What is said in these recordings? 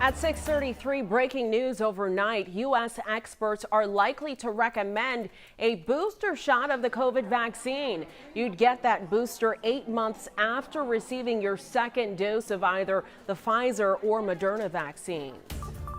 At 6:33, breaking news overnight. U.S. experts are likely to recommend a booster shot of the COVID vaccine. You'd get that booster 8 months after receiving your second dose of either the Pfizer or Moderna vaccine.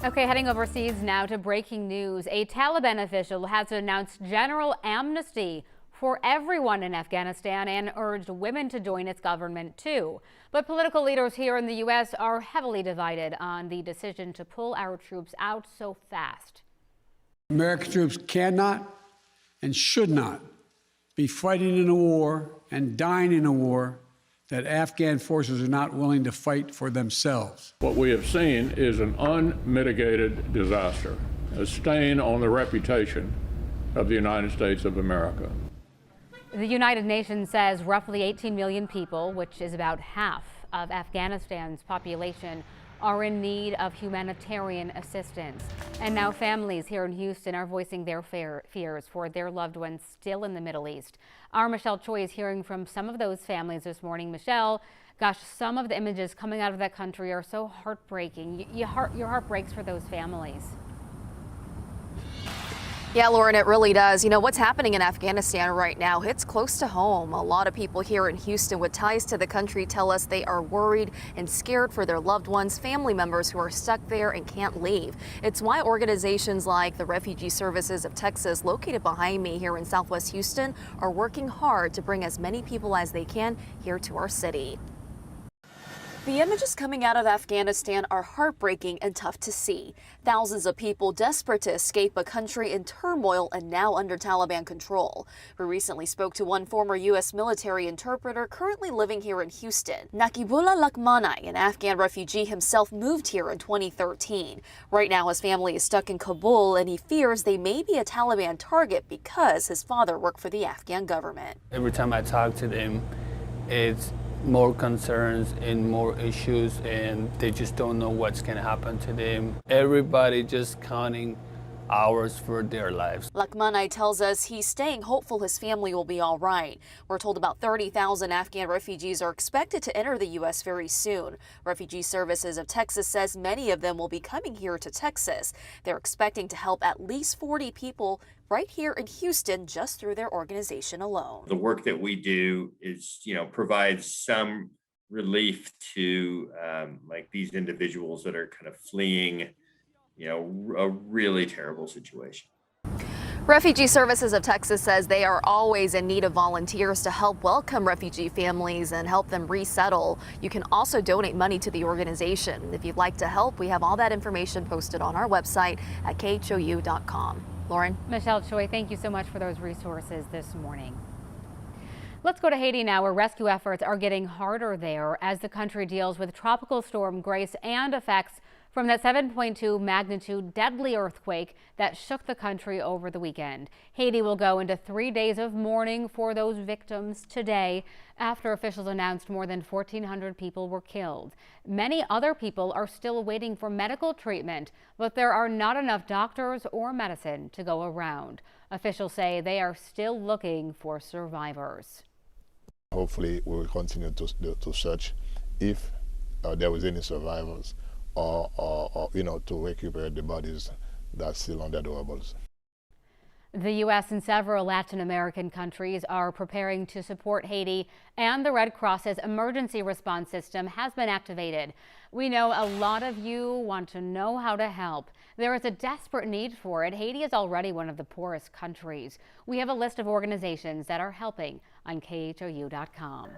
Okay, heading overseas now to breaking news. A Taliban official has announced general amnesty for everyone in Afghanistan and urged women to join its government too. But political leaders here in the U.S. are heavily divided on the decision to pull our troops out so fast. American troops cannot and should not be fighting in a war and dying in a war that Afghan forces are not willing to fight for themselves. What we have seen is an unmitigated disaster, a stain on the reputation of the United States of America. The United Nations says roughly 18 million people, which is about half of Afghanistan's population, are in need of humanitarian assistance. And now families here in Houston are voicing their fears for their loved ones still in the Middle East. Our Michelle Choi is hearing from some of those families this morning. Michelle, gosh, some of the images coming out of that country are so heartbreaking. Your heart breaks for those families. Yeah, Lauren, it really does. You know, what's happening in Afghanistan right now hits close to home. A lot of people here in Houston with ties to the country tell us they are worried and scared for their loved ones, family members who are stuck there and can't leave. It's why organizations like the Refugee Services of Texas, located behind me here in Southwest Houston, are working hard to bring as many people as they can here to our city. The images coming out of Afghanistan are heartbreaking and tough to see. Thousands of people desperate to escape a country in turmoil and now under Taliban control. We recently spoke to one former U.S. military interpreter currently living here in Houston. Nakibullah Lakmanai, an Afghan refugee himself, moved here in 2013. Right now his family is stuck in Kabul and he fears they may be a Taliban target because his father worked for the Afghan government. Every time I talk to them, it's more concerns and more issues, and they just don't know what's going to happen to them. Everybody just counting hours for their lives. Lakmanai tells us he's staying hopeful his family will be all right. We're told about 30,000 Afghan refugees are expected to enter the U.S. very soon. Refugee Services of Texas says many of them will be coming here to Texas. They're expecting to help at least 40 people right here in Houston just through their organization alone. The work that we do is, provides some relief to like these individuals that are kind of fleeing a really terrible situation. Refugee Services of Texas says they are always in need of volunteers to help welcome refugee families and help them resettle. You can also donate money to the organization. If you'd like to help, we have all that information posted on our website at KHOU.com. Lauren? Michelle Choi, thank you so much for those resources this morning. Let's go to Haiti now, where rescue efforts are getting harder there as the country deals with Tropical Storm Grace and effects from that 7.2 magnitude deadly earthquake that shook the country over the weekend. Haiti will go into 3 days of mourning for those victims today after officials announced more than 1,400 people were killed. Many other people are still waiting for medical treatment, but there are not enough doctors or medicine to go around. Officials say they are still looking for survivors. Hopefully we will continue to search if there was any survivors, or to recuperate the bodies that's still under the rubbles. The U.S. and several Latin American countries are preparing to support Haiti, and the Red Cross's emergency response system has been activated. We know a lot of you want to know how to help. There is a desperate need for it. Haiti is already one of the poorest countries. We have a list of organizations that are helping on KHOU.com.